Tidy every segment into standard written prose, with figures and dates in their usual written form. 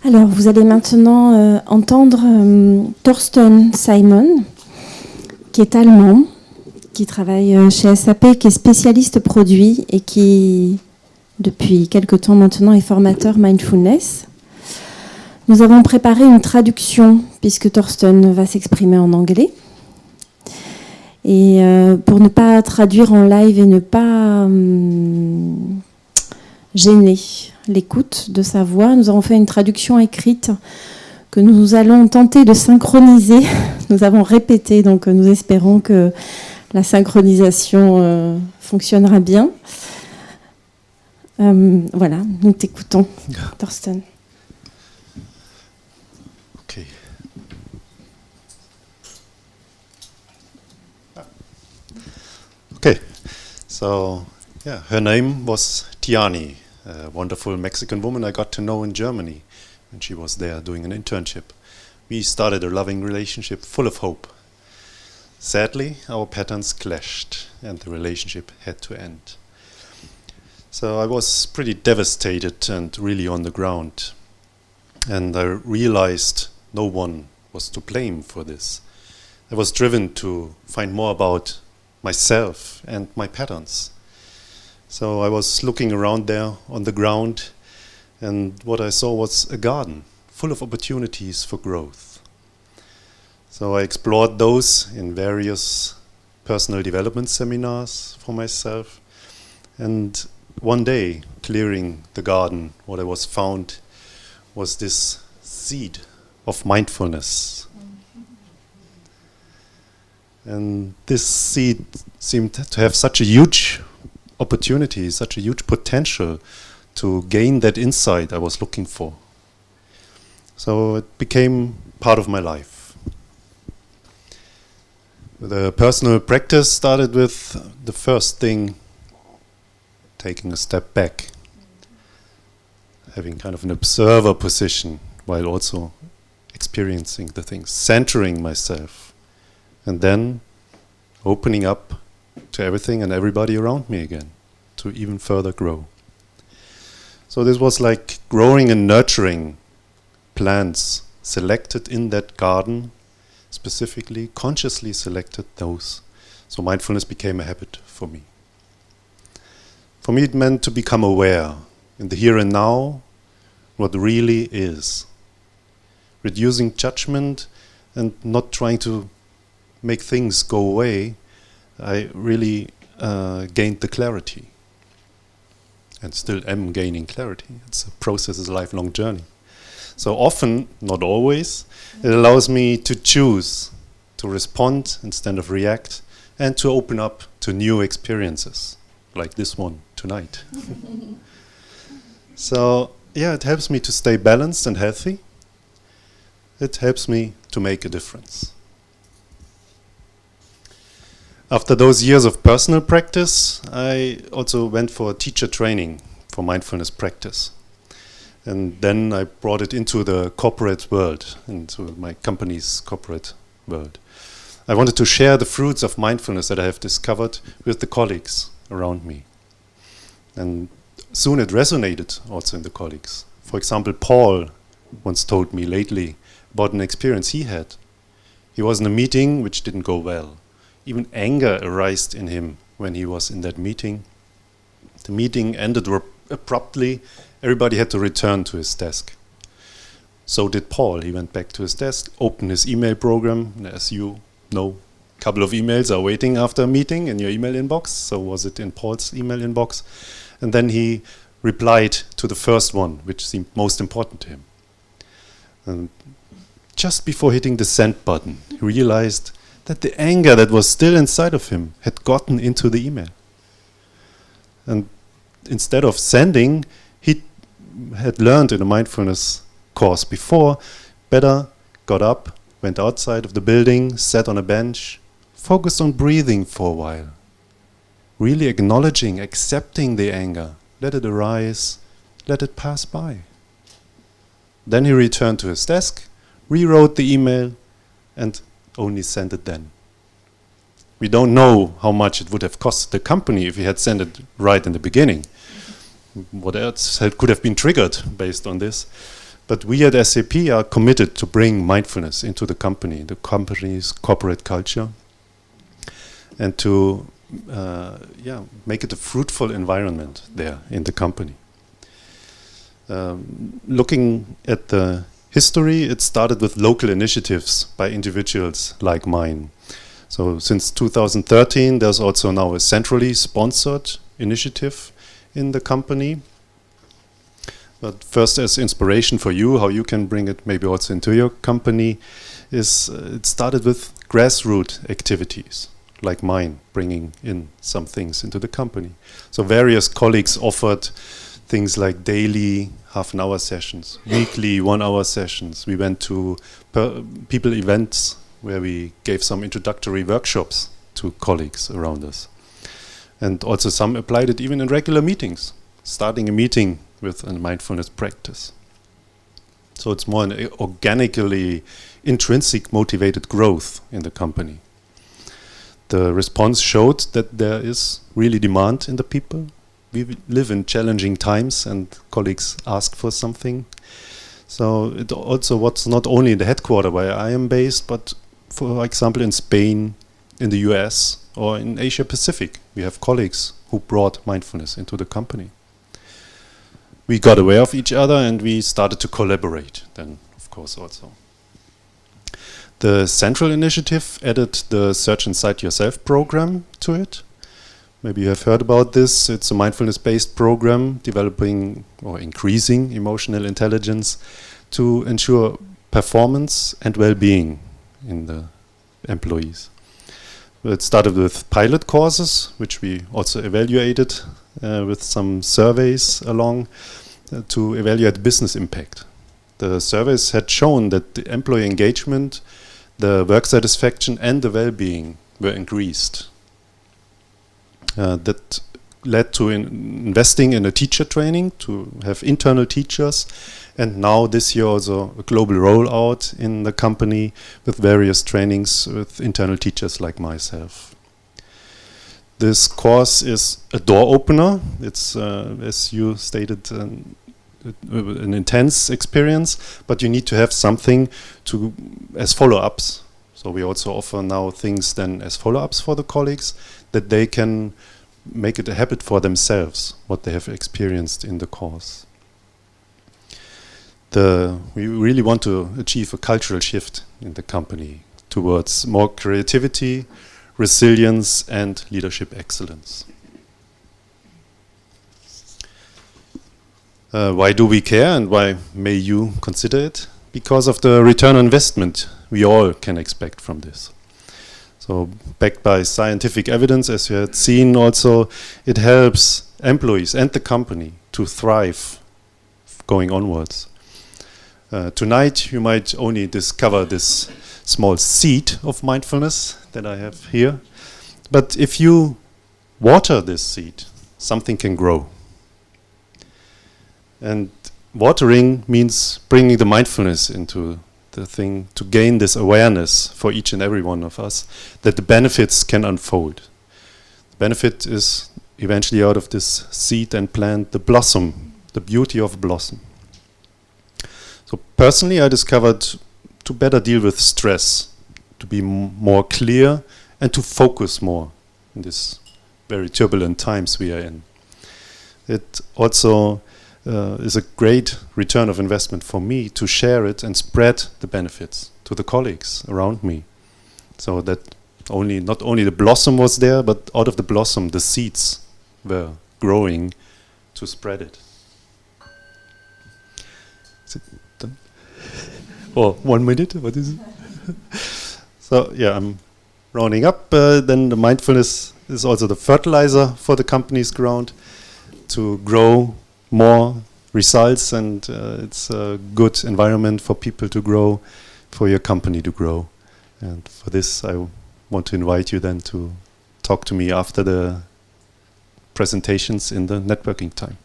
Alors, vous allez maintenant entendre Torsten Simon, qui est allemand, qui travaille chez SAP, qui est spécialiste produit et qui, depuis quelque temps maintenant, est formateur mindfulness. Nous avons préparé une traduction, puisque Torsten va s'exprimer en anglais. Et pour ne pas traduire en live et ne pas gêner l'écoute de sa voix, nous avons fait une traduction écrite que nous allons tenter de synchroniser. Nous avons répété, donc nous espérons que la synchronisation fonctionnera bien. Voilà, nous t'écoutons, Torsten. Okay. Okay, so yeah, her name was Tiani, a wonderful Mexican woman I got to know in Germany when she was there doing an internship. We started a loving relationship full of hope. Sadly, our patterns clashed and the relationship had to end. So I was pretty devastated and really on the ground. And I realized no one was to blame for this. I was driven to find more about myself and my patterns. So I was looking around there on the ground, and what I saw was a garden full of opportunities for growth. So I explored those in various personal development seminars for myself, and one day, clearing the garden, what I was found was this seed of mindfulness. And this seed seemed to have such a huge opportunity, such a huge potential to gain that insight I was looking for. So it became part of my life. The personal practice started with the first thing, taking a step back, having kind of an observer position while also experiencing the things, centering myself, and then opening up to everything and everybody around me again to even further grow. So this was like growing and nurturing plants selected in that garden, specifically, consciously selected those. So mindfulness became a habit for me. For me, it meant to become aware in the here and now, what really is. Reducing judgment and not trying to make things go away, I really gained the clarity. And still am gaining clarity. It's a process, it's a lifelong journey. So often, not always, it allows me to choose to respond instead of react, and to open up to new experiences, like this one tonight. So, yeah, it helps me to stay balanced and healthy. It helps me to make a difference. After those years of personal practice, I also went for a teacher training for mindfulness practice. And then I brought it into the corporate world, into my company's corporate world. I wanted to share the fruits of mindfulness that I have discovered with the colleagues around me. And soon it resonated also in the colleagues. For example, Paul once told me lately about an experience he had. He was in a meeting which didn't go well. Even anger arose in him when he was in that meeting. The meeting ended abruptly. Everybody had to return to his desk. So did Paul. He went back to his desk, opened his email program. And as you know, a couple of emails are waiting after a meeting in your email inbox. So was it in Paul's email inbox? And then he replied to the first one, which seemed most important to him. And just before hitting the send button, he realized that the anger that was still inside of him had gotten into the email. And instead of sending, he had learned in a mindfulness course before, better got up, went outside of the building, sat on a bench, focused on breathing for a while, really acknowledging, accepting the anger, let it arise, let it pass by. Then he returned to his desk, rewrote the email, and only sent it then. We don't know how much it would have cost the company if he had sent it right in the beginning. What else could have been triggered based on this? But we at SAP are committed to bring mindfulness into the company's corporate culture, and to make it a fruitful environment there in the company. Looking at the history, it started with local initiatives by individuals like mine. So since 2013, there's also now a centrally sponsored initiative in the company. But first, as inspiration for you, how you can bring it maybe also into your company, is it started with grassroots activities like mine, bringing in some things into the company. So various colleagues offered things like daily half-an-hour sessions, weekly 1-hour sessions. We went to people events where we gave some introductory workshops to colleagues around us. And also some applied it even in regular meetings, starting a meeting with a mindfulness practice. So it's more an organically intrinsic motivated growth in the company. The response showed that there is really demand in the people. We live in challenging times and colleagues ask for something. So it also was not only in the headquarters where I am based, but for example in Spain, in the US or in Asia Pacific, we have colleagues who brought mindfulness into the company. We got aware of each other and we started to collaborate then, of course, also. The central initiative added the Search Inside Yourself program to it. Maybe you have heard about this. It's a mindfulness-based program developing or increasing emotional intelligence to ensure performance and well-being in the employees. It started with pilot courses, which we also evaluated with some surveys along to evaluate business impact. The surveys had shown that the employee engagement, the work satisfaction and the well-being were increased. That led to investing in a teacher training to have internal teachers, and now this year also a global rollout in the company with various trainings with internal teachers like myself. This course is a door opener. It's, as you stated, an intense experience, but you need to have something to as follow-ups. So we also offer now things then as follow-ups for the colleagues, that they can make it a habit for themselves, what they have experienced in the course. We really want to achieve a cultural shift in the company towards more creativity, resilience and leadership excellence. Why do we care and why may you consider it? Because of the return on investment we all can expect from this. So backed by scientific evidence, as you had seen also, it helps employees and the company to thrive going onwards. Tonight you might only discover this small seed of mindfulness that I have here, but if you water this seed, something can grow. And watering means bringing the mindfulness into the thing to gain this awareness for each and every one of us that the benefits can unfold. The benefit is eventually out of this seed and plant the blossom, the beauty of blossom. So personally I discovered to better deal with stress, to be more clear and to focus more in these very turbulent times we are in. It also is a great return of investment for me to share it and spread the benefits to the colleagues around me. So that not only the blossom was there, but out of the blossom the seeds were growing to spread it. Is it done? Or 1 minute, what is it? So yeah, I'm rounding up. Then the mindfulness is also the fertilizer for the company's ground to grow more results, and it's a good environment for people to grow, for your company to grow. And for this I want to invite you then to talk to me after the presentations in the networking time.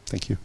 Thank you.